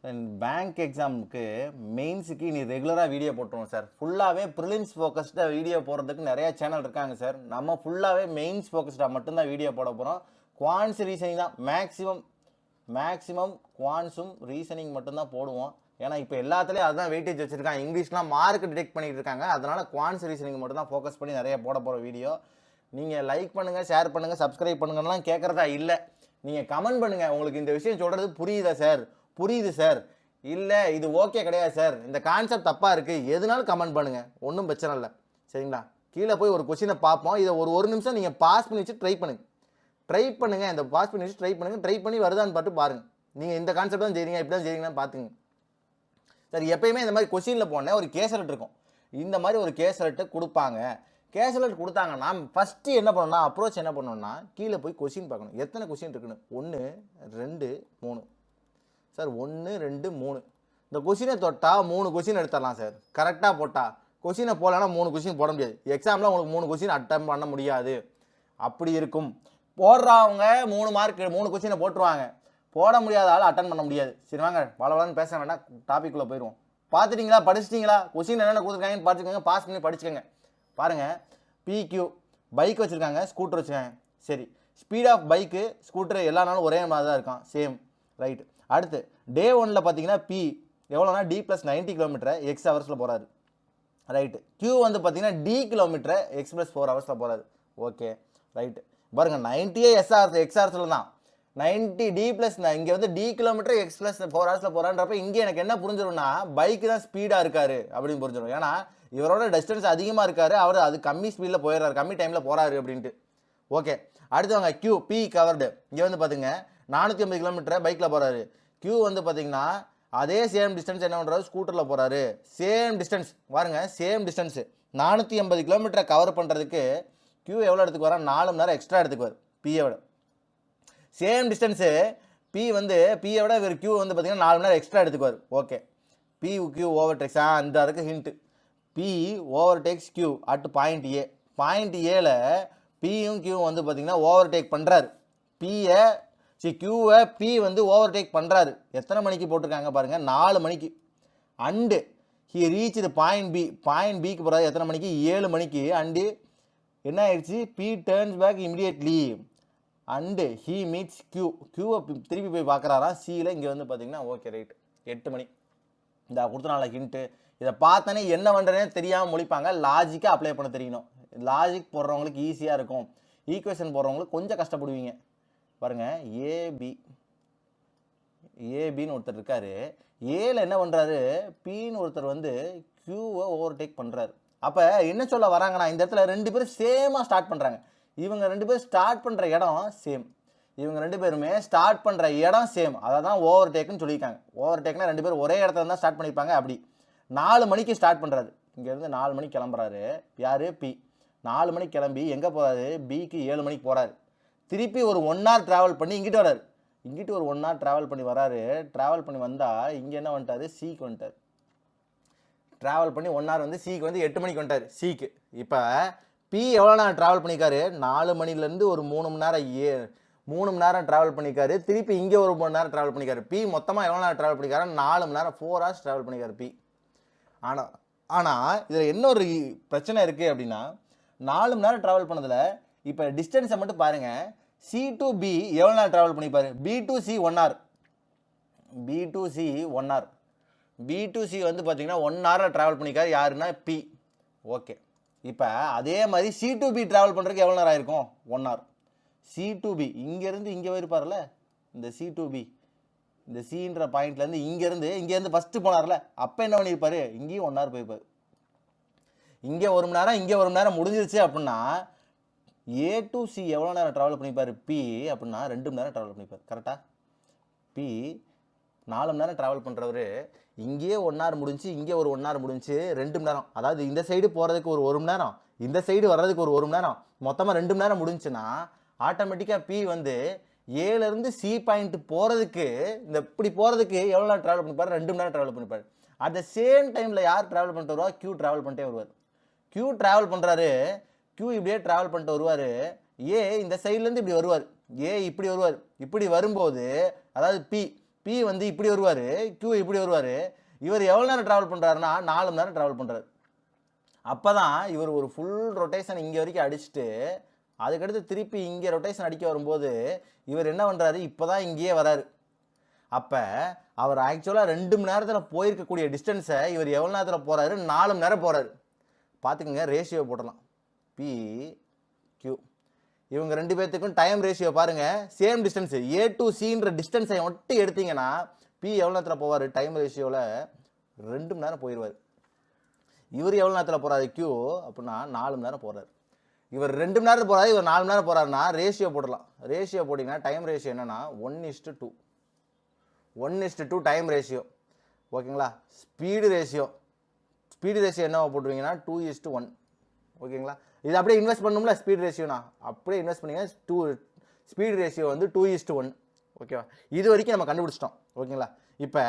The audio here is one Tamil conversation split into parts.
பேங்க் எக்ஸாமுக்கு மெயின்ஸுக்கு நீ ரெகுலராக வீடியோ போட்டுருவோம் சார். ஃபுல்லாகவே ப்ரிலிம்ஸ் ஃபோக்கஸ்டாக வீடியோ போடுறதுக்கு நிறைய சேனல் இருக்காங்க சார். நம்ம ஃபுல்லாகவே மெயின்ஸ் ஃபோக்கஸ்டாக மட்டும்தான் வீடியோ போட போகிறோம். குவான்ஸ் ரீசனிங் தான் மேக்ஸிமம் குவான்ஸும் ரீசனிங் மட்டும்தான் போடுவோம். ஏன்னா இப்போ எல்லாத்துலேயும் அதுதான் வெயிட்டேஜ் வச்சுருக்காங்க. இங்கிலீஷ்லாம் மார்க் டிடெக்ட் பண்ணிட்டு இருக்காங்க. அதனால் குவான்ஸ் ரீசனிங் மட்டும் தான் ஃபோக்கஸ் பண்ணி நிறைய போட போகிற வீடியோ. நீங்கள் லைக் பண்ணுங்கள், ஷேர் பண்ணுங்கள், சப்ஸ்கிரைப் பண்ணுங்கலாம் கேட்குறதா இல்லை. நீங்கள் கமெண்ட் பண்ணுங்கள். உங்களுக்கு இந்த விஷயம் சொல்கிறது புரியுதா சார்? புரியுது சார். இல்லை இது ஓகே கிடையாது சார், இந்த கான்செப்ட் தப்பாக இருக்குது, எதுனாலும் கமெண்ட் பண்ணுங்கள், ஒன்றும் பிரச்சனை இல்லை. சரிங்களா? கீழே போய் ஒரு கொஸ்டினை பார்ப்போம். இதை ஒரு நிமிஷம் நீங்கள் பாஸ் பண்ணி வச்சு ட்ரை பண்ணுங்கள். இந்த பாஸ் பண்ணி வச்சு ட்ரை பண்ணி வருதான்னு பார்த்து பாருங்கள். நீங்கள் இந்த கான்செப்ட் தான் செய்றீங்க, இப்படி தான் செய்றீங்கன்னு பார்த்துங்க. சரி, எப்பயுமே இந்த மாதிரி கொஸ்டினில் போனேன் ஒரு கேசலட் இருக்கும். இந்த மாதிரி ஒரு கேசலட்டு கொடுப்பாங்க. கேசலட் கொடுத்தாங்கன்னா ஃபஸ்ட்டு என்ன பண்ணணும்னா, அப்ரோச் என்ன பண்ணணும்னா, கீழே போய் கொஸ்டின் பார்க்கணும். எத்தனை கொஸ்டின் இருக்குன்னு. 1 2 3 சார். 1 2 3 இந்த கொஸ்டினை தொட்டால் 3 கொஸ்டின் எடுத்துடலாம் சார். கரெக்டாக போட்டால். கொஸ்டினை போடலன்னா 3 கொஸ்டின் போட முடியாது. எக்ஸாமில் உங்களுக்கு 3 கொஸ்டின் அட்டம் பண்ண முடியாது. அப்படி இருக்கும். போடுறவங்க 3 மார்க் 3 கொஸ்டினை போட்டுருவாங்க. போட முடியாத ஆள் அட்டன் பண்ண முடியாது. சரி வாங்க, வளவலன்னு பேச வேண்டாம், டாபிக்குள்ளே போயிடுவோம். பார்த்துட்டிங்களா? படிச்சிட்டிங்களா? கொஸ்டின் என்னென்ன கொடுத்துருக்காங்கன்னு பார்த்துக்கோங்க. பாஸ் பண்ணி படிச்சுக்கோங்க. பாருங்கள், பிக்யூ பைக் வச்சுருக்காங்க, ஸ்கூட்டர் வச்சுருக்காங்க. சரி, ஸ்பீட் ஆஃப் பைக்கு ஸ்கூட்டர் எல்லா நாளும் ஒரே மாதிரி தான் இருக்கான், சேம். ரைட்டு. அடுத்து டே 1ல் பார்த்தீங்கன்னா பி எவ்வளோனா D+90 கிலோமீட்டரை எக்ஸ் ஹவர்ஸில் போகிறாரு. ரைட்டு. கியூ வந்து பார்த்தீங்கன்னா D கிலோமீட்டரை எக்ஸ்+4 ஹவர்ஸில் போகிறாரு. Okay, right. பாருங்கள், 90 எக்ஸ் ஹவர்ஸில் தான். 90 D+ இங்கே வந்து D கிலோமீட்டர் எக்ஸ்+4 ஹவர்ஸில் போகிறான்றப்ப இங்கே எனக்கு என்ன புரிஞ்சிடும்னா, பைக்கு தான் ஸ்பீடாக இருக்காரு அப்படின்னு புரிஞ்சிடும். ஏன்னா இவரோட டிஸ்டன்ஸ் அதிகமாக இருக்காரு, அவர் அது கம்மி ஸ்பீடில் போயிடுறாரு, கம்மி டைமில் போகிறாரு அப்படின்ட்டு. ஓகே, அடுத்து வாங்க. Q P covered. இங்கே வந்து பார்த்துங்க 450 கிலோமீட்டரை பைக்கில் போகிறாரு. கியூ வந்து பார்த்தீங்கன்னா அதே சேம் டிஸ்டன்ஸ் என்ன பண்ணுறாரு, ஸ்கூட்டரில் போகிறாரு. சேம் டிஸ்டன்ஸ் பாருங்க, சேம் டிஸ்டன்ஸு 450 கிலோமீட்டரை கவர் பண்ணுறதுக்கு கியூ எவ்வளோ எடுத்துக்கு வரா, 4 மணி நேரம் எக்ஸ்ட்ரா எடுத்துக்குவார் பியை விட. சேம் டிஸ்டன்ஸு பியை விட இவர் கியூ வந்து பார்த்தீங்கன்னா 4 மணி நேரம் எக்ஸ்ட்ரா எடுத்துக்குவார். Okay, B Q overtakes. அந்த அதுக்கு hint. B overtakes Q at point A. Point ஏல பியும் கியூ வந்து பார்த்தீங்கன்னா ஓவர்டேக் பண்ணுறாரு. கியூவை பி வந்து ஓவர்டேக் பண்ணுறாரு. எத்தனை மணிக்கு போட்டிருக்காங்க பாருங்கள், 4 மணிக்கு. அண்டு ஹி ரீச் இது பாயிண்ட் பி. பாயிண்ட் பிக்கு போகிறாரு எத்தனை மணிக்கு, 7 மணிக்கு. அண்டு என்ன ஆயிடுச்சு, B turns back immediately. And he meets கியூவை திருப்பி போய் பார்க்குறாராம் சியில். இங்கே வந்து பார்த்தீங்கன்னா ஓகே ரைட் 8 மணி. இந்த கொடுத்தனால ஹிண்ட்டு. இதை பார்த்தோன்னே என்ன பண்ணுறேனே தெரியாமல் முழிப்பாங்க. லாஜிக்காக அப்ளை பண்ண தெரியணும். லாஜிக் போடுறவங்களுக்கு ஈஸியாக இருக்கும், ஈக்குவேஷன் போடுறவங்களுக்கு கொஞ்சம் கஷ்டப்படுவீங்க. பாருங்கள், ஏபின்னு ஒருத்தர் இருக்கார். ஏல என்ன பண்ணுறாரு, பின்னு ஒருத்தர் வந்து கியூவை ஓவர்டேக் பண்ணுறாரு. அப்போ என்ன சொல்ல வராங்கன்னா, இந்த இடத்துல 2 பேரும் சேமாக ஸ்டார்ட் பண்ணுறாங்க. இவங்க 2 பேரும் ஸ்டார்ட் பண்ணுற இடம் சேம். இவங்க 2 பேருமே ஸ்டார்ட் பண்ணுற இடம் சேம். அதை தான் ஓவர்டேக்குன்னு சொல்லியிருக்காங்க. ஓவர்டேக்னா 2 பேரும் ஒரே இடத்துல தான் ஸ்டார்ட் பண்ணியிருப்பாங்க. அப்படி 4 மணிக்கு ஸ்டார்ட் பண்ணுறாரு. இங்கேருந்து 4 மணிக்கு கிளம்புறாரு. யார், பி. 4 மணிக்கு கிளம்பி எங்கே போகிறாரு, பிக்கு 7 மணிக்கு போகிறாரு. திருப்பி ஒரு 1 hour ட்ராவல் பண்ணி இங்கிட்டு வராரு. இங்கிட்டு ஒரு 1 hour ட்ராவல் பண்ணி வராரு. ட்ராவல் பண்ணி வந்தால் இங்கே என்ன வந்துட்டார், சிக்கு வந்துட்டார். ட்ராவல் பண்ணி 1 hour வந்து சிக்கு வந்து 8 மணிக்கு வந்துட்டார் சிக்கு. இப்போ பி எவ்வளோ நேரம் ட்ராவல் பண்ணிக்காரு, 4 மணிலேருந்து ஒரு 3 மணி நேரம் 3 மணி நேரம் ட்ராவல் பண்ணிக்காரு. திருப்பி இங்கே ஒரு 3 மணி நேரம் ட்ராவல் பண்ணிக்காரு. பி மொத்தமாக எவ்வளோ நேரம் ட்ராவல் பண்ணிக்காரு, 4 மணி நேரம் 4 hours ட்ராவல் பண்ணிக்காரு பி. ஆனால் இதில் என்ன ஒரு பிரச்சனை இருக்குது அப்படின்னா, 4 மணி நேரம் ட்ராவல் பண்ணதில் இப்போ டிஸ்டன்ஸை மட்டும் பாருங்கள். சி டு பி எவ்வளோ நேரம் ட்ராவல் பண்ணிப்பார், B to C 1 hour. B to C 1 hour. B to C வந்து பார்த்தீங்கன்னா 1 hour ட்ராவல் பண்ணிக்காரு. யாருன்னா பி. ஓகே, இப்போ அதே மாதிரி சி டு பி ட்ராவல் பண்ணுறதுக்கு எவ்வளோ நேரம் ஆயிருக்கும், 1 hour. சி டு பி இங்கேருந்து இங்கே போயிருப்பார்ல, இந்த சி டு பி இந்த சின்ற பாயிண்ட்லேருந்து இங்கேருந்து ஃபஸ்ட்டு போனார்ல, அப்போ என்ன பண்ணியிருப்பார், இங்கேயும் 1 hour போயிருப்பார். இங்கே 1 மணி நேரம் இங்கே 1 மணி நேரம் முடிஞ்சிருச்சு அப்படின்னா ஏ டு சி எவ்வளோ நேரம் ட்ராவல் பண்ணிப்பார் பி அப்படின்னா 2 மணி நேரம் ட்ராவல் பண்ணிப்பார். கரெக்டாக? பி 4 மணி நேரம் ட்ராவல் பண்ணுறவர் இங்கேயே 1 hour முடிஞ்சு, இங்கே ஒரு 1 hour முடிஞ்சு, 2 மணி நேரம். அதாவது இந்த சைடு போகிறதுக்கு ஒரு 1 மணி நேரம், இந்த சைடு வர்றதுக்கு ஒரு 1 மணி நேரம், மொத்தமாக 2 மணி நேரம் முடிஞ்சுன்னா ஆட்டோமேட்டிக்காக பி வந்து ஏலேருந்து சி பாயிண்ட் போகிறதுக்கு, இந்த இப்படி போகிறதுக்கு எவ்வளோ நேரம் ட்ராவல் பண்ணிப்பார், 2 மணி நேரம் ட்ராவல் பண்ணிப்பார். அட் த சேம் டைமில் யார் ட்ராவல் பண்ணிட்டு வருவா, கியூ ட்ராவல் பண்ணிட்டே வருவார். கியூ ட்ராவல் பண்ணுறாரு. கியூ இப்படியே ட்ராவல் பண்ணிட்டு வருவார். ஏ இந்த சைட்லேருந்து இப்படி வருவார். ஏ இப்படி வருவார். இப்படி வரும்போது அதாவது பி பி வந்து இப்படி வருவார், கியூ இப்படி வருவார். இவர் எவ்வளோ நேரம் ட்ராவல் பண்ணுறாருன்னா 4 மணி நேரம் ட்ராவல் பண்ணுறாரு. அப்போ தான் இவர் ஒரு ஃபுல் ரொட்டேஷன் இங்கே வரைக்கும் அடிச்சுட்டு அதுக்கடுத்து திருப்பி இங்கே ரொட்டேஷன் அடிக்க வரும்போது இவர் என்ன பண்ணுறாரு, இப்போ தான் இங்கேயே வராரு. அப்போ அவர் ஆக்சுவலாக 2 மணி நேரத்தில் போயிருக்கக்கூடிய டிஸ்டன்ஸை இவர் எவ்வளோ நேரத்தில் போகிறாரு, 4 மணி நேரம் போகிறாரு. பார்த்துக்குங்க, ரேஷியோ போடலாம். பி கியூ இவங்க 2 பேர்த்துக்கும் டைம் ரேஷியோ பாருங்கள், சேம் டிஸ்டன்ஸு. ஏ டு சின்ற டிஸ்டன்ஸை மட்டும் எடுத்தீங்கன்னா பி எவ்வளோ நேரத்தில் போவார், டைம் ரேஷியோவில் 2 மணி நேரம் போயிடுவார். இவர் எவ்வளோ நேரத்தில் போகிறாரு கியூ அப்படின்னா 4 மணி நேரம் போகிறார். இவர் 2 மணி நேரம் போகிறாரு, இவர் 4 மணி நேரம் போகிறாருன்னா ரேஷியோ போடலாம். ரேஷியோ போட்டிங்கன்னா டைம் ரேஷியோ என்னென்னா 1:2. 1:2 டைம் ரேஷியோ. ஓகேங்களா. ஸ்பீடு ரேஷியோ என்னவா போட்டுருவீங்கன்னா 2:1. ஓகேங்களா. இது அப்படியே இன்வெஸ்ட் பண்ணணும்ல, ஸ்பீட் ரேஷியோனா அப்படியே இன்வெஸ்ட் பண்ணிங்கன்னா ஸ்பீடு ரேஷியோ வந்து 2:1. ஓகேவா. இது வரைக்கும் நம்ம கண்டுபிடிச்சிட்டோம். ஓகேங்களா. இப்போ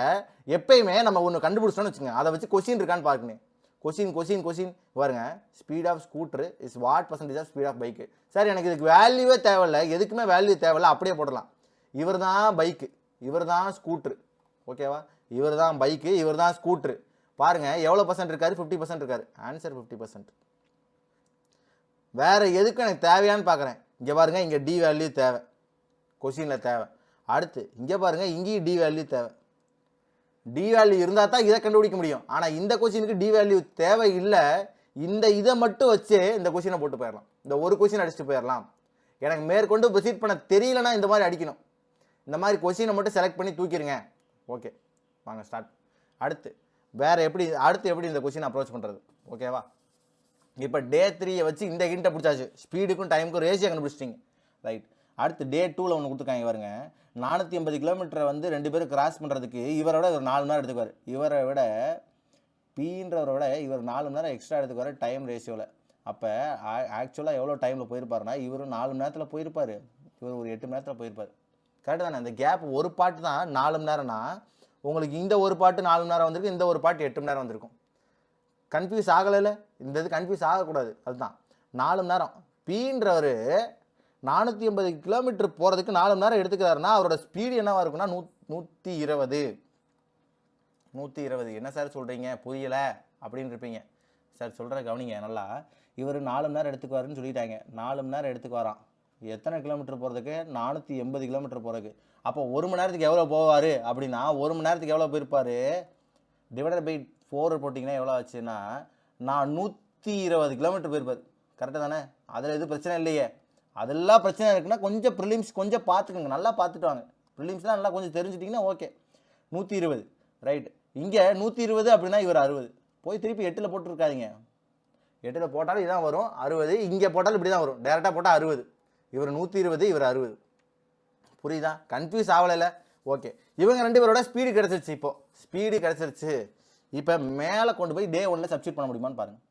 எப்பயுமே நம்ம ஒன்று கண்டுபிடிச்சிட்டோம்னு வச்சுங்க, அதை வச்சு கொஸ்டின் இருக்கான்னு பார்க்கணும். கொஸ்டின் பாருங்க. Speed of scooter is what percentage of speed of bike. Sir எனக்கு இதுக்கு வேல்யூவே தேவையில்லை, எதுக்குமே வேல்யூ தேவையில்லை, அப்படியே போடலாம். இவர் தான் பைக்கு, இவர் தான் ஸ்கூட்ரு. ஓகேவா. இவர் தான் பைக்கு, இவர் தான் ஸ்கூட்ரு. பாருங்க எவ்வளோ % இருக்காரு, 50% இருக்காரு. ஆன்சர் 50%. வேற எதுக்கும் எனக்கு தேவையான்னு பார்க்குறேன். இங்கே பாருங்க, இங்கே டி வேல்யூ தேவை, கொஸ்டினில் தேவை. அடுத்து இங்கே பாருங்க, இங்கேயும் டி வேல்யூ தேவை. டி வேல்யூ இருந்தால் தான் இதை கண்டுபிடிக்க முடியும். ஆனால் இந்த கொஸ்டினுக்கு டி வேல்யூ தேவை இல்லை. இதை மட்டும் வச்சு இந்த கொஸ்டினை போட்டு போயிடலாம். இந்த ஒரு கொஸ்டின் அடிச்சுட்டு போயிடலாம். எனக்கு மேற்கொண்டு ப்ரொசீட் பண்ண தெரியலன்னா இந்த மாதிரி அடிக்கணும். இந்த மாதிரி கொஸ்டினை மட்டும் செலக்ட் பண்ணி தூக்கிடுங்க. ஓகே, வாங்க ஸ்டார்ட். அடுத்து எப்படி இந்த கொஸ்டின் அப்ரோச் பண்ணுறது. ஓகேவா. இப்போ டே 3 வச்சு இந்த ஹிண்ட்டை பிடிச்சாச்சு. ஸ்பீடுக்கும் டைமுக்கும் ரேஷியோ கண்டுபிடிச்சிட்டிங்க. ரைட். அடுத்து டே 2ல் ஒன்று கொடுத்துருக்காங்க பாருங்க. 480 கிலோமீட்டரை வந்து 2 பேரும் கிராஸ் பண்ணுறதுக்கு இவரோட ஒரு 4 மணி நேரம் எடுத்துக்குவார். இவரை விட பீன்றவரோட இவர் 4 மணி நேரம் எக்ஸ்ட்ரா எடுத்துக்குவார் டைம் ரேஷியோவில். அப்போ ஆக்சுவலாக எவ்வளோ டைமில் போயிருப்பாருன்னா இவர் 4 மணி நேரத்தில் போயிருப்பார், இவர் ஒரு 8 மணி நேரத்தில் போயிருப்பார். கரெக்டு தானே. இந்த கேப் ஒரு பாட்டு தான் 4 மணி நேரம்னா உங்களுக்கு இந்த ஒரு பாட்டு 4 மணி நேரம் வந்திருக்கு, இந்த ஒரு பாட்டு 8 மணி நேரம் வந்திருக்கும். கன்ஃபியூஸ் ஆகலைல்ல, இந்த இது கன்ஃபியூஸ் ஆகக்கூடாது. அதுதான் 4 மணி நேரம். பீன்றவர் 480 கிலோமீட்டர் போகிறதுக்கு 4 மணி நேரம் எடுத்துக்கிறாருன்னா அவரோட ஸ்பீடு என்னவா இருக்குன்னா 120. என்ன சார் சொல்கிறீங்க, புரியலை அப்படின்னு இருப்பீங்க. சார் சொல்கிற கவனிங்க நல்லா. இவர் 4 மணி நேரம் எடுத்துக்குவாருன்னு சொல்லிட்டாங்க. 4 மணி நேரம் எடுத்துக்குவாராம். எத்தனை கிலோமீட்டர் போகிறதுக்கு, 480 கிலோமீட்டர் போகிறதுக்கு. அப்போ 1 மணி நேரத்துக்கு எவ்வளோ போவார் அப்படின்னா 1 மணி நேரத்துக்கு எவ்வளோ போயிருப்பார், டிவைடட் பை 4 போட்டிங்கன்னா எவ்வளோ ஆச்சுன்னா 120 கிலோமீட்டர் போயிருப்பார். கரெக்டாக தானே. அதில் எதுவும் பிரச்சனை இல்லையே. அதெல்லாம் பிரச்சனை இருக்குன்னா கொஞ்சம் ப்ரிலிம்ஸ் கொஞ்சம் பார்த்துக்கோங்க, நல்லா பார்த்துட்டு வாங்க. ப்ரிலிம்ஸ்லாம் நல்லா கொஞ்சம் தெரிஞ்சுட்டிங்கன்னா ஓகே. 120 ரைட். இங்கே 120 அப்படின்னா இவர் 60. போய் திருப்பி 8ல் போட்டுருக்காதீங்க. 8ல் போட்டாலும் இதான் வரும் 60. இங்கே போட்டாலும் இப்படி தான் வரும். டேரெக்டாக போட்டால் 60. இவர் 120, இவர் 60. புரியுதா. கன்ஃபியூஸ் ஆகலைல்ல. ஓகே. இவங்க 2 பேரோட ஸ்பீடு கிடச்சிருச்சு. இப்போது ஸ்பீடு கிடச்சிருச்சு. இப்போ மேலே கொண்டு போய் டே 1ல் சப்ஸ்டியூட் பண்ண முடியுமான்னு பாருங்கள்.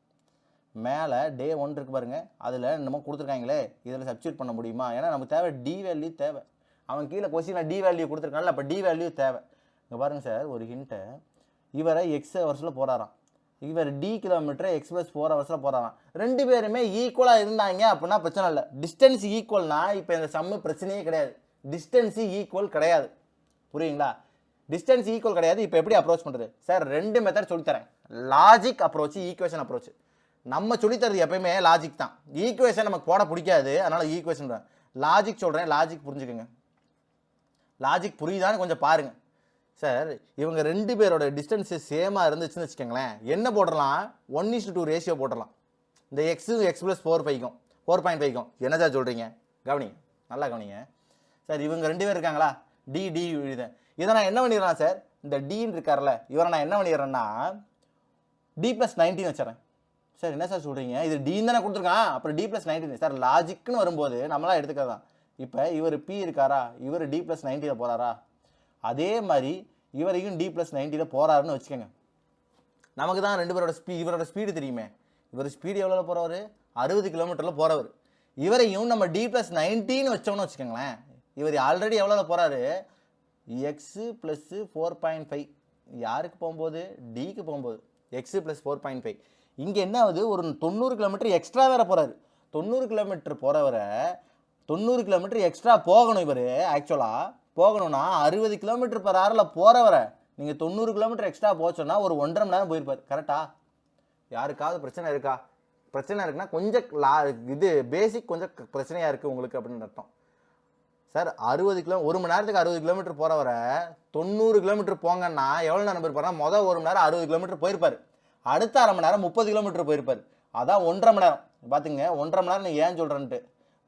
மேலே டே 1 இருக்குது பாருங்கள், அதில் நம்ம கொடுத்துருக்காங்களே, இதில் சப்ஸ்டியூட் பண்ண முடியுமா. ஏன்னா நமக்கு தேவை டி வேல்யூ தேவை. அவன் கீழே கொஸ்டினில் டி வேல்யூ கொடுத்துருக்காங்கல்ல, அப்போ டி வேல்யூ தேவை. இங்கே பாருங்கள் சார், ஒரு ஹிண்ட்டை. இவரை எக்ஸ் ஹவர்ஸில் போகிறாராம், இவர் டி கிலோமீட்டரை எக்ஸ் + 4 ஹவர்ஸில் போகிறாராம். 2 பேருமே ஈக்குவலாக இருந்தாங்க அப்படின்னா பிரச்சனை இல்லை. டிஸ்டன்ஸ் ஈக்குவல்னா இப்போ இந்த சம்மு பிரச்சனையே கிடையாது. டிஸ்டன்ஸு ஈக்குவல் கிடையாது. புரியுங்களா. டிஸ்டன்ஸ் ஈக்குவல் கிடையாது. இப்போ எப்படி அப்ரோச் பண்ணுறது சார், 2 மெத்தட் சொல்லித்தரேன். Logic approach, equation approach. நம்ம சொல்லித்தரது எப்பயுமே லாஜிக் தான். ஈக்குவேஷன் நமக்கு போட பிடிக்காது, அதனால் ஈக்குவேஷன் லாஜிக் சொல்கிறேன். லாஜிக் புரிஞ்சுக்கோங்க. லாஜிக் புரியுதான்னு கொஞ்சம் பாருங்கள். சார் இவங்க 2 பேரோட டிஸ்டன்ஸு சேமாக இருந்துச்சுன்னு வச்சுக்கோங்களேன், என்ன போடலாம், 1:2 ரேஷியோ போடலாம். இந்த எக்ஸும் எக்ஸ் + 4.5க்கும் 4.5க்கும் என்ன சார் சொல்கிறீங்க, கவனிங்க, நல்லா கவனிங்க. சார் இவங்க 2 பேர் இருக்காங்களா, டி இதை நான் என்ன பண்ணிடுறேன் சார், இந்த டின்னு இருக்கார்ல, இவரை நான் என்ன பண்ணிடுறேன்னா டி + 19 வச்சுறேன். சார் என்ன சார் சொல்கிறீங்க, இது டின்னு தானே கொடுத்துருக்கான், அப்புறம் டி + 19. சார் லாஜிக்னு வரும்போது நம்மளாம் எடுத்துக்கிறது தான். இப்போ இவர் பி இருக்காரா, இவர் டி + 90 போகிறாரா, அதே மாதிரி இவரையும் டி + 90 போகிறாருன்னு வச்சுக்கோங்க. நமக்கு தான் 2 பேரோட இவரோட ஸ்பீடு தெரியுமே. இவர் ஸ்பீடு எவ்வளோ போகிறவர், 60 கிலோமீட்டரில் போகிறவர். இவரையும் நம்ம டி + 90 வச்சோம்னு வச்சுக்கோங்களேன், இவர் ஆல்ரெடி எவ்வளோ போகிறாரு, எக்ஸ் + 4.5. யாருக்கு போகும்போது, டிக்கு போகும்போது எக்ஸ் + 4.5. இங்கே என்ன ஆகுது, ஒரு 90 கிலோமீட்டர் எக்ஸ்ட்ரா வேறு போகிறாரு. 90 கிலோமீட்டர் போகிறவரை 90 கிலோமீட்டர் எக்ஸ்ட்ரா போகணும் இவர். ஆக்சுவலாக போகணும்னா 60 km/h போகிறவரை நீங்கள் 90 km எக்ஸ்ட்ரா போச்சோன்னா ஒரு 1.5 மணி நேரம் போயிருப்பார். கரெக்டா? யாருக்காவது பிரச்சனை இருக்கா? பிரச்சனை இருக்குன்னா கொஞ்சம் இது பேசிக் கொஞ்சம் பிரச்சனையாக இருக்குது உங்களுக்கு அப்படின்னு அர்த்தம். சார் 1 மணி நேரத்துக்கு 60 km போகிறவரை 90 km போங்கன்னா எவ்வளோ நேரம் போயிருப்பாருன்னா மொதல் 1 மணி நேரம் 60 km போயிருப்பார். அடுத்த அரை மணி நேரம் 30 km போயிருப்பார். அதான் 1.5 மணி நேரம். பார்த்துங்க 1.5 மணி நேரம் நீங்கள் ஏன் சொல்கிறேன்ட்டு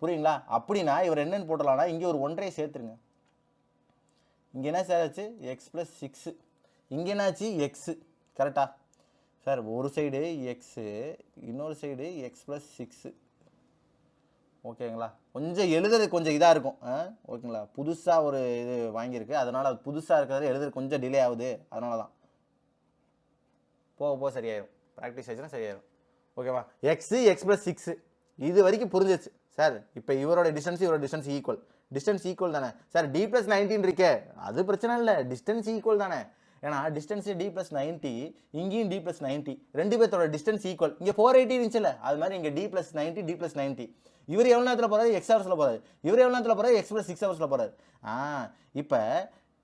புரியுங்களா? அப்படின்னா இவர் என்னென்னு போட்டலாம்னா இங்கே ஒரு 1.5 சேர்த்துருங்க. இங்கே என்ன சார் ஆச்சு? X plus 6. இங்கே என்னாச்சு? எக்ஸு. கரெக்டா சார்? ஒரு சைடு எக்ஸு, இன்னொரு சைடு எக்ஸ் ப்ளஸ் 6. ஓகேங்களா? கொஞ்சம் எழுதுறது கொஞ்சம் இதாக இருக்கும். ஓகேங்களா? புதுசாக ஒரு இது வாங்கியிருக்கு, அதனால் அது புதுசாக இருக்கிறது எழுதுறது கொஞ்சம் டிலே ஆகுது. அதனால தான் போக போக சரியாயிடும். ப்ராக்டிஸ் ஆச்சுன்னா சரியாயிடும். ஓகேவா? எக்ஸு எக்ஸ் ப்ளஸ் 6 இது வரைக்கும் புரிஞ்சிச்சு சார். இப்போ இவரோட டிஸ்டன்ஸ் ஈக்குவல். டிஸ்டன்ஸ் ஈக்குவல் தானே சார்? டி ப்ளஸ் 19 இருக்கே, அது பிரச்சனை இல்லை. டிஸ்டன்ஸ் ஈக்குவல் தானே? ஏன்னா டிஸ்டன்ஸ் டி ப்ளஸ் 90, இங்கேயும் டி ப்ளஸ் 90, ரெண்டு பேர்த்தோட டிஸ்டன்ஸ் ஈக்குவல். இங்கே 480 இருந்துச்சுல்ல, அது மாதிரி இங்கே டி ப்ளஸ் 90, டி ப்ளஸ் 90. இவர் எவ்வளோ நேரத்தில் போகிறாரு? எக்ஸ் ஹவர்ஸில் போகிறாரு. இவர் எவ்வளோ நேரத்தில் போகிறாரு? எக்ஸ் ப்ளஸ் 6 ஹவர்ஸில் போகிறாரு. இப்போ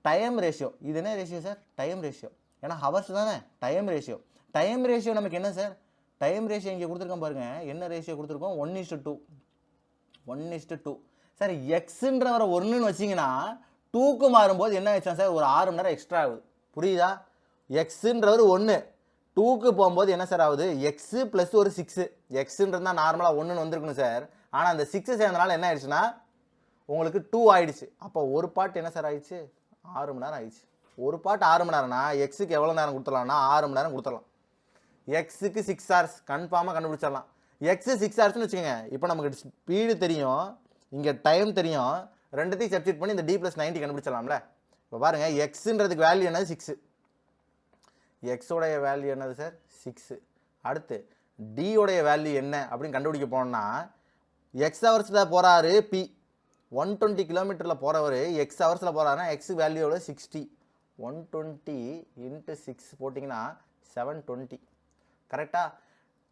டைம் ரேஷியோ, இது என்ன ரேஷியோ சார்? Time ratio. ஏன்னா ஹவர்ஸ் தானே டைம் ரேஷியோ. டைம் ரேஷியோ நமக்கு என்ன சார்? டைம் ரேஷியோ இங்கே கொடுத்துருக்கோம் பாருங்க. என்ன ரேஷியோ கொடுத்துருக்கோம்? 1:2. 1:2 சார். எக்ஸுன்றவரை 1ன்னு வச்சிங்கன்னா 2க்கு மாறும்போது என்ன ஆயிடுச்சா சார்? ஒரு 6 மணி நேரம் எக்ஸ்ட்ரா ஆகுது. புரியுதா? எக்ஸுன்றவர் 1, 2க்கு போகும்போது என்ன சார் ஆகுது? எக்ஸு ப்ளஸ் ஒரு 6. எக்ஸுன்றது தான் நார்மலாக 1ன்னு வந்திருக்கணும் சார். ஆனால் அந்த 6 சேர்ந்தனால என்ன ஆயிடுச்சுன்னா உங்களுக்கு 2 ஆயிடுச்சு. அப்போ ஒரு பார்ட் என்ன சார் ஆயிடுச்சு? 6 மணி நேரம் ஆயிடுச்சு. ஒரு பார்ட் 6 மணி நேரம்னா எக்ஸுக்கு எவ்வளோ நேரம் கொடுத்துடலாம்னா 6 மணி நேரம் கொடுத்துடலாம். எக்ஸுக்கு 6 hours கன்ஃபார்மாக கண்டுபிடிச்சிடலாம். எக்ஸு 6 hoursன்னு வச்சுக்கோங்க. இப்போ நமக்கு ஸ்பீடு தெரியும், இங்கே டைம் தெரியும், ரெண்டுத்தையும் சப்ஸ்டிட் பண்ணி இந்த டி ப்ளஸ் 90 கண்டுபிடிச்சிடலாம்ல. இப்போ பாருங்கள், எக்ஸுன்றதுக்கு வேல்யூ என்னது? 6. எக்ஸோடைய வேல்யூ என்னது சார்? 6. அடுத்து டியோடைய வேல்யூ என்ன அப்படின்னு கண்டுபிடிக்க போனோம்னா எக்ஸ் ஹவர்ஸில் போகிறாரு பி. 120 km போகிறவர் எக்ஸ் ஹவர்ஸில் போகிறாருன்னா எக்ஸ் வேல்யூவோட 60. 120 × 6 போட்டிங்கன்னா 720. கரெக்டாக?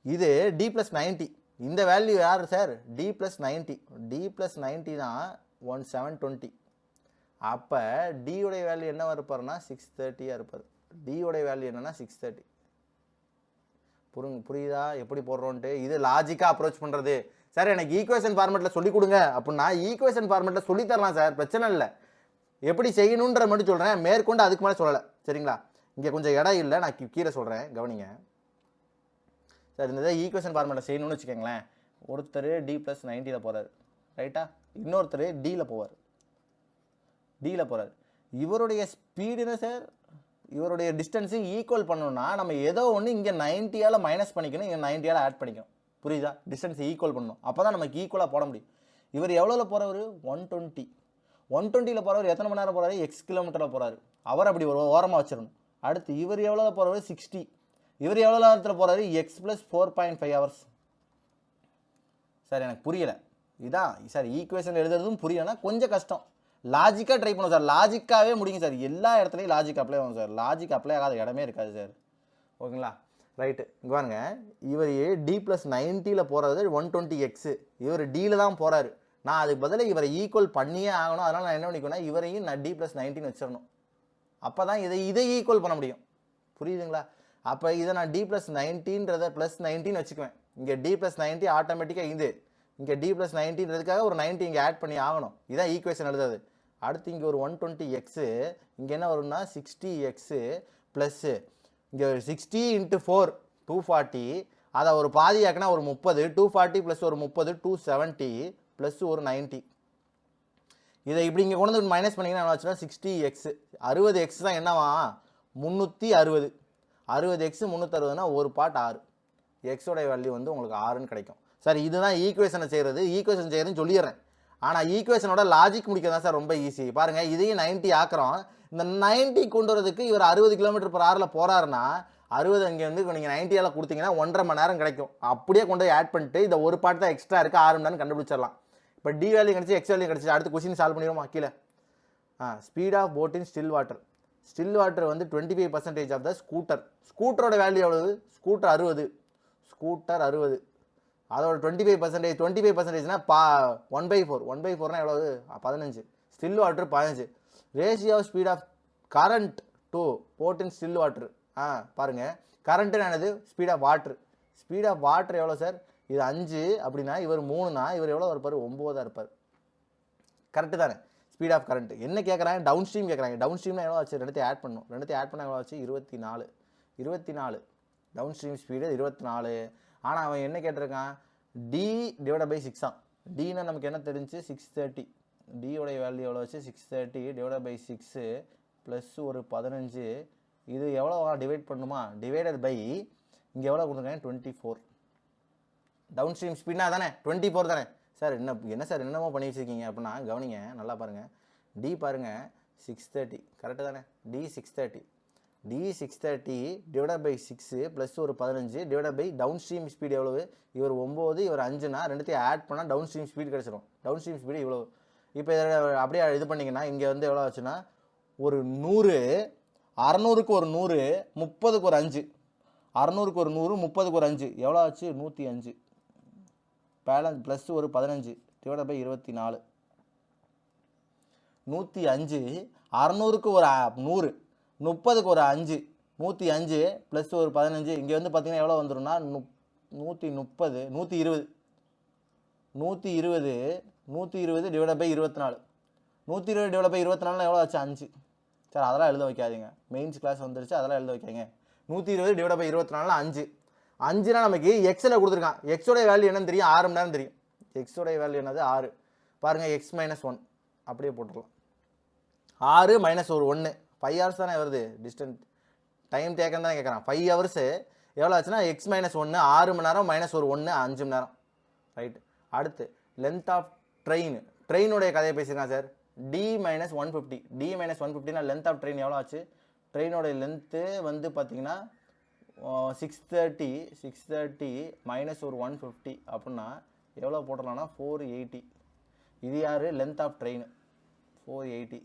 இது டி ப்ளஸ் 90. இந்த வேல்யூ யார் sir? T plus 90. T plus 90 தான் 720. அப்போ டியோடைய வேல்யூ என்ன இருப்பாருன்னா 630 இருப்பார். டியோடைய வேல்யூ என்னன்னா 630. புரியுதா எப்படி போடுறோன்ட்டு? இது லாஜிக்காக அப்ரோச் பண்ணுறது. சார் எனக்கு ஈக்குவேஷன் ஃபார்மெட்டில் சொல்லிக் கொடுங்க அப்படின்னா ஈக்குவேஷன் ஃபார்மெட்டில் சொல்லித்தரலாம் சார், பிரச்சனை இல்லை. எப்படி செய்யணுன்ற மட்டும் சொல்கிறேன், மேற்கொண்டு அதுக்கு மேலே சொல்லலை. சரிங்களா? இங்கே கொஞ்சம் இடம் இல்லை, நான் கீழே சொல்கிறேன், கவனிங்க சார். இந்த ஈக்குவேஷன் ஃபார்மெட்டில் செய்யணும்னு வச்சுக்கோங்களேன். ஒருத்தர் டி ப்ளஸ் 90 போகிறார், ரைட்டா? இன்னொருத்தர் டியில் போவார். இவருடைய ஸ்பீடு என்ன சார்? இவருடைய டிஸ்டன்ஸையும் ஈக்குவல் பண்ணணும்னா நம்ம ஏதோ ஒன்று இங்கே 90ஆல் மைனஸ் பண்ணிக்கணும், இங்கே 90ஆல் ஆட் பண்ணிக்கணும். புரியுதா? டிஸ்டன்ஸை ஈக்குவல் பண்ணணும், அப்போ தான் நமக்கு ஈக்குவலாக போட முடியும். இவர் எவ்வளோவில் போகிறவர்? 120. 120ல் போகிறவர் எத்தனை மணி நேரம் போகிறாரு? எக்ஸ் கிலோமீட்டரில் போகிறாரு. அவர் அப்படி ஒரு ஓரமாக வச்சிடணும். அடுத்து இவர் எவ்வளோ போகிறவர்? 60. இவர் எவ்வளோ நேரத்தில் போகிறாரு? X plus 4.5 hours. சார் எனக்கு புரியலை. இதான் சார் ஈக்குவேஷன் எழுதுறதும் புரியலைன்னா கொஞ்சம் கஷ்டம். லாஜிக்காக ட்ரை பண்ணுவோம் சார். லாஜிக்காகவே முடியும் சார். எல்லா இடத்துலையும் லாஜிக் அப்ளை ஆகும் சார். லாஜிக் அப்ளை ஆகாத இடமே இருக்காது சார். ஓகேங்களா? ரைட்டு. இங்கே பாருங்க, இவர் டி ப்ளஸ் 90ல் போகிறது 120x. இவர் டியில் தான் போகிறாரு. நான் அதுக்கு பதிலாக இவரை ஈக்குவல் பண்ணியே ஆகணும். அதனால் நான் என்ன பண்ணிக்கணும்னா இவரையும் நான் டி ப்ளஸ் 19 வச்சிடணும். அப்போ தான் இதை ஈக்குவல் பண்ண முடியும். புரியுதுங்களா? அப்போ இதை நான் டி ப்ளஸ் 19ன்றதை ப்ளஸ் 19 வச்சுக்குவேன். இங்கே டி ப்ளஸ் 90 ஆட்டோமேட்டிக்காக இது. இங்கே டி ப்ளஸ் 90ன்றதுக்காக ஒரு 90 இங்கே ஆட் பண்ணி ஆகணும். இதான் ஈக்குவேஷன் எழுதுறது. அடுத்து இங்கே ஒரு 120x, இங்கே என்ன வரும்னா 60x ப்ளஸ்ஸு இங்கே 60 × 4 240. அதை ஒரு பாதியாக்குனா ஒரு 30. 240 ப்ளஸ் ஒரு 30 270 ப்ளஸ் ஒரு 90. இதை இப்படி இங்கே கொண்டு வந்து மைனஸ் பண்ணிங்கன்னா என்ன ஆச்சுன்னா 60x. 60x தான் என்னவா? 360. 60x 360னா ஒரு பார்ட் 6. எக்ஸோடைய வேல்யூ வந்து உங்களுக்கு 6ன்னு கிடைக்கும். சார் இதுதான் ஈக்குவேஷனை செய்கிறது. ஈக்குவேஷன் செய்கிறதுன்னு சொல்லிடுறேன். ஆனால் ஈக்குவேஷனோட லாஜிக் முடிக்க தான் சார் ரொம்ப ஈஸி. பாருங்கள், இதையும் 90 ஆக்குறோம். இந்த 90 கொண்டு வரதுக்கு இவர் 60 km/h போகிறாருன்னா 60 அங்கே வந்து நீங்கள் 90ஆல் கொடுத்தீங்கன்னா 1.5 மணி நேரம் கிடைக்கும். அப்படியே கொண்டு போய் ஆட் பண்ணிட்டு இந்த ஒரு பார்ட் தான் எக்ஸ்ட்ரா இருக்குது 6 மணி நேரம் கண்டுபிடிச்சிடலாம். இப்போ டி வேல்யூ கிடச்சி எக்ஸ் வேல்யூ கிடச்சி. அடுத்து கொஸ்டின் சால்வ் பண்ணிடுவோமா? கீழே speed of boat in still water. Still water வந்து 25% ஆஃப் த ஸ்கூட்டர். ஸ்கூட்டரோட வேல்யூ எவ்வளவு? ஸ்கூட்டர் 60. ஸ்கூட்டர் 60. அதோட 25%. 25%னா 1/4. 1/4னா எவ்வளவு? 15. Still water 15. Ratio of speed of current to boat in still water. பாருங்கள், கரண்ட்டுன்னு என்னது? Speed of water. Speed of water எவ்வளோ சார்? இது 5 அப்படின்னா இவர் 3னா இவர் எவ்வளோ இருப்பார்? 9 இருப்பார். கரெக்டு தானே? ஸ்பீட் ஆஃப் கரண்ட் என்ன கேட்குறாங்க? டவுன் ஸ்ட்ரீம் கேட்குறாங்க. டவுன் ஸ்ட்ரீம்னா எவ்வளோ ஆச்சு? ரெண்டுத்தையும் ஆட் பண்ணணும். ரெண்டுத்தையும் ஆட் பண்ணால் எவ்வளோ ஆச்சு? 24. Downstream speed 24. ஆனால் அவன் என்ன கேட்டிருக்கான்? D/6 டினா நமக்கு என்ன தெரிஞ்சு? 630. டியோடைய வேல்யூ எவ்வளோ வச்சு? 630/6 ப்ளஸ் ஒரு 15. இது எவ்வளோ டிவைட் பண்ணுமா? டிவைடட் பை இங்கே எவ்வளோ கொடுத்துருக்காங்க? 24. டவுன் ஸ்ட்ரீம் ஸ்பீட்னா தானே 24 தானே சார்? என்ன சார் என்னமோ பண்ணி வச்சுருக்கீங்க அப்படின்னா கவனிங்க, நல்லா பாருங்கள். டி பாருங்கள் 630 கரெக்டு தானே? D630 டிவைட் பை 6 ப்ளஸ் ஒரு 15 divide by downstream speed எவ்வளவு? இவர் 9 இவர் 5னா ரெண்டுத்தையும் ஆட் பண்ணால் டவுன் ஸ்ட்ரீம் ஸ்பீடு கிடச்சிடும். டவுன் ஸ்ட்ரீம் ஸ்பீடு இவ்வளோ. இப்போ இதில் அப்படியே இது பண்ணிங்கன்னா இங்கே வந்து எவ்வளோ ஆச்சுன்னா ஒரு 100, 600க்கு ஒரு 100, 30க்கு ஒரு 5, 600க்கு ஒரு 100, 30க்கு ஒரு 5 எவ்வளோ ஆச்சு? 105. பேலன்ஸ் ப்ளஸ் ஒரு 15 டிவைட் பை 24. 105, 600க்கு ஒரு 100, 30க்கு ஒரு 5, 105 ப்ளஸ் ஒரு 15. இங்கே வந்து பார்த்தீங்கன்னா எவ்வளோ வந்துடும்னா 130, 120 டிவைட் பை 24. 120 டிவைட் பை 24 எவ்வளோ ஆச்சு? 5. சார் அதெல்லாம் எழுத வைக்காதீங்க, மெயின்ஸ் கிளாஸ் வந்துருச்சு, அதெல்லாம் எழுத வைக்காங்க. 120 டிவைட் பை 24 5. 5னா நமக்கு எக்ஸில் கொடுத்துருக்கான். எக்ஸோடைய வேல்யூ என்னன்னு தெரியும்? 6 மணி நேரம் தெரியும். எக்ஸோடைய வேல்யூ என்னது? 6. பாருங்கள், x-1 அப்படியே போட்டுடலாம். 6 மைனஸ் ஒரு 1 5 ஹவர்ஸ் தானே வருது. டிஸ்டன்ஸ் டைம் தேக்கம் தானே கேட்குறான். 5 ஹவர்ஸு எவ்வளோ ஆச்சுன்னா x-1 6 மணி நேரம் மைனஸ் ஒரு 1 5 மணி நேரம். ரைட்டு. அடுத்து லென்த் ஆஃப் ட்ரெயினுடைய கதையை பேசியிருக்கான் சார். D-150. D-150னா லென்த் ஆஃப் ட்ரெயின் எவ்வளோ ஆச்சு? ட்ரெயினோடைய லென்த்து வந்து பார்த்தீங்கன்னா 630 மைனஸ் ஒரு 150 அப்படின்னா எவ்வளோ போட்டுடலாம்னா 480. இது யார்? Length of train 480.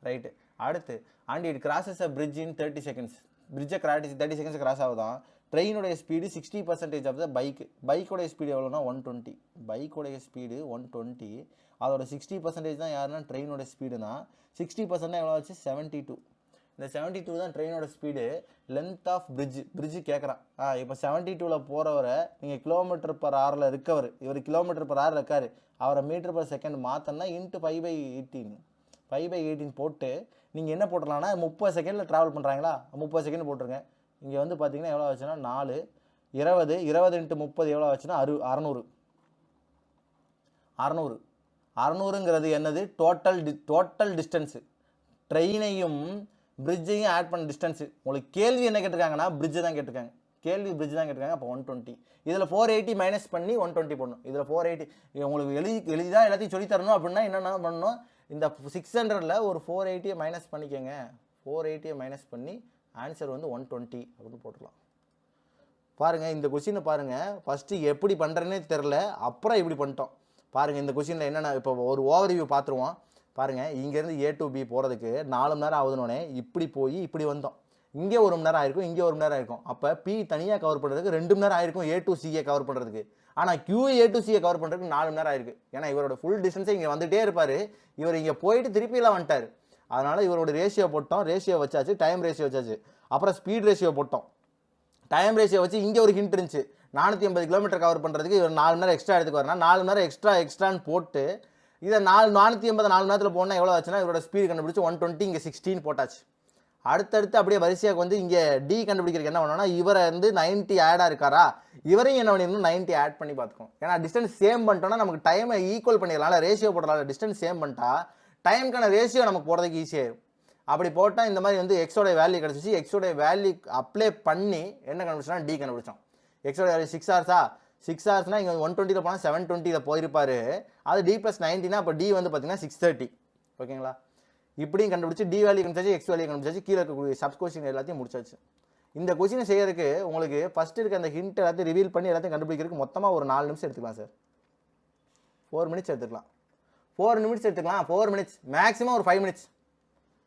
ரைட்டு. அடுத்து and it crosses a bridge in 30 seconds. பிரிட்ஜை 30 செகண்ட்ஸ் கிராஸ் ஆகுதான். ட்ரெயினுடைய ஸ்பீடு 60% ஆஃப் த பைக்கோடைய ஸ்பீடு எவ்வளோனா 120. பைக்கோடைய ஸ்பீடு 120. அதோட 60% தான் யாருன்னா ட்ரெயினோட ஸ்பீடு தான். 60% எவ்வளோ ஆச்சு? 72. இந்த 72 தான் ட்ரெயினோட ஸ்பீடு. லென்த் ஆஃப் பிரிட்ஜு கேட்குறான். இப்போ 72ல் போகிறவரை நீங்கள் கிலோமீட்டர் பர் ஹவரில் இருக்கவர், இவர் கிலோமீட்டர் பர் ஹவர் இருக்கார், அவரை மீட்டர் பர் செகண்ட் மாற்றினா இன்ட்டு 5/18 போட்டு நீங்கள் என்ன போட்டுடலாம்னா 30 செகண்டில் ட்ராவல் பண்ணுறாங்களா? 30 செகண்ட் போட்டுருங்க. இங்கே வந்து பார்த்தீங்கன்னா எவ்வளோ ஆச்சுன்னா 4 20 × 30 எவ்வளோ ஆச்சுன்னா 600. 600ங்கிறது என்னது? Total distance. ட்ரெயினையும் பிரிட்ஜையும் ஆட் பண்ண டிஸ்டன்ஸு. உங்களுக்கு கேள்வி என்ன கேட்டிருக்காங்கன்னா பிரிட்ஜு தான் கேட்டிருக்காங்க. பிரிட்ஜ் தான் கேட்டிருக்காங்க. அப்போ 120. இதில் 480 மைனஸ் பண்ணி 120 போடணும். இதில் 480 உங்களுக்கு எளிதாக எல்லாத்தையும் சொல்லி தரணும் அப்படின்னா என்னென்ன பண்ணணும்? இந்த 600ல் ஒரு 480 மைனஸ் பண்ணிக்கோங்க. 480 மைனஸ் பண்ணி ஆன்சர் வந்து 120 அப்படின்னு போட்டுடலாம். பாருங்கள், இந்த கொஸ்டினை பாருங்கள். ஃபஸ்ட்டு எப்படி பண்ணுறேன்னே தெரில, அப்புறம் இப்படி பண்ணிட்டோம். பாருங்கள், இந்த கொஸ்டினில் என்னென்ன இப்போ ஒரு ஓவர்வியூ பார்த்துருவோம். பாருங்கள், இங்கேருந்து A to B போகிறதுக்கு 4 மணி நேரம் ஆகுதுனோடனே இப்படி போய் இப்படி வந்தோம். இங்கே 1 மணி நேரம் ஆயிருக்கும், இங்கே 1 மணி நேரம் ஆயிருக்கும். அப்போ P தனியாக கவர் பண்ணுறதுக்கு 2 மணி நேரம் ஆயிருக்கும் A to C கவர் பண்ணுறதுக்கு. ஆனால் Q A to C cover பண்ணுறதுக்கு 4 மணி நேரம் ஆயிருக்கு. ஏன்னா இவரோட ஃபுல் டிஸ்டன்ஸை இங்கே வந்துகிட்டே இருப்பார். இவர் இங்கே போயிட்டு திருப்பியெல்லாம் வந்துட்டார். அதனால் இவரோட ரேஷியோ போட்டோம். ரேஷியோ வச்சாச்சு, டைம் ரேஷியோ வச்சாச்சு. அப்புறம் ஸ்பீட் ரேஷியோ போட்டோம். டைம் ரேஷியோ வச்சு இங்கே ஒரு ஹிண்ட் இருந்துச்சு. 480 கிலோமீட்டர் கவர் பண்ணுறதுக்கு இவர் 4 மணி நேரம் எக்ஸ்ட்ரா எடுத்துக்குவார்னா 4 மணி நேரம் எக்ஸ்ட்ரான்னு போட்டு இதை 480 4 மணி நேரத்தில் போனால் எவ்வளோ ஆச்சுன்னா இவரோட ஸ்பீடு கண்டுபிடிச்சி 120, இங்கே 16 போட்டாச்சு. அடுத்தடுத்து அப்படியே வரிசையாக வந்து இங்கே டி கண்டுபிடிக்கிறதுக்கு என்ன பண்ணோம்னா இவரை வந்து 90 ஆடாக இருக்காரா, இவரையும் என்ன பண்ணிடணும் 90 ஆட் பண்ணி பார்த்துக்கோம். ஏன்னா டிஸ்டன்ஸ் சேம் பண்ணிட்டோம்னா நமக்கு டைமை ஈக்குவல் பண்ணிடலாம். ரேஷியோ போடலாம். டிஸ்டன்ஸ் சேம் பண்ணிட்டா டைமுக்கான ரேஷியோ நமக்கு போடுறதுக்கு ஈஸியாகிடும். அப்படி போட்டால் இந்த மாதிரி வந்து எக்ஸோடைய வேல்யூ கிடச்சிச்சு. எக்ஸோடைய வேல்யூ அப்ளை பண்ணி என்ன கண்டுபிடிச்சோம்னா டி கண்டுபிடிச்சோம். எக்ஸோட வேல்யூ 6 ஹவர்ஸா? 6 ஹவர்ஸ்னால் இங்கே 120 போனால் 720 போயிருப்பார். அது D+90னா அப்போ டி வந்து பார்த்தீங்கன்னா 630. ஓகேங்களா? இப்படியும் கண்டுபிடிச்சி டி வேல்யூ கண்டுபிடிச்சி, எக்ஸ் வேல்யூ கண்டுபிடிச்சி, கீழே இருக்கக்கூடிய சப் கொஸ்டின் எல்லாத்தையும் முடிச்சாச்சு. இந்த கொஸ்டினை செய்யறதுக்கு உங்களுக்கு ஃபஸ்ட்டு இருக்க அந்த ஹிண்ட் எல்லாத்தையும் ரிவீல் பண்ணி எல்லாத்தையும் கண்டுபிடிக்கிறதுக்கு மொத்தமாக ஒரு 4 நிமிஷம் எடுத்துக்கலாம் சார். 4 மினிட்ஸ் எடுத்துக்கலாம். 4 நிமிட்ஸ் எடுத்துக்கலாம். 4 மினிட்ஸ் மேக்ஸிமம் ஒரு 5 மினிட்ஸ்.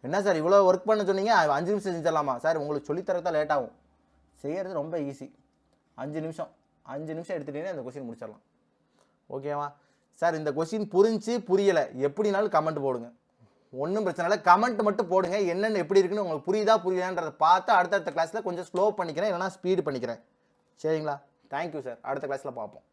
என்ன சார் இவ்வளோ ஒர்க் பண்ண சொன்னீங்க, 5 நிமிஷம் செஞ்சிடலாமா சார்? உங்களுக்கு சொல்லித்தரதான் லேட் ஆகும், செய்கிறது ரொம்ப ஈஸி. 5 நிமிஷம் எடுத்துட்டீங்கன்னா இந்த கொஸ்டின் முடிச்சிடலாம். ஓகேவா சார்? இந்த கொஸ்டின் புரிஞ்சு புரியலை எப்படினாலும் கமெண்ட் போடுங்க. ஒன்றும் பிரச்சனை இல்லை, கமெண்ட் மட்டும் போடுங்க, என்னென்ன எப்படி இருக்குன்னு உங்களுக்கு புரியுதான்றதை பார்த்து அடுத்தடுத்த கிளாஸில் கொஞ்சம் ஸ்லோ பண்ணிக்கிறேன், இல்லைனா ஸ்பீடு பண்ணிக்கிறேன். சரிங்களா? Thank you sir. அடுத்த கிளாஸில் பார்ப்போம்.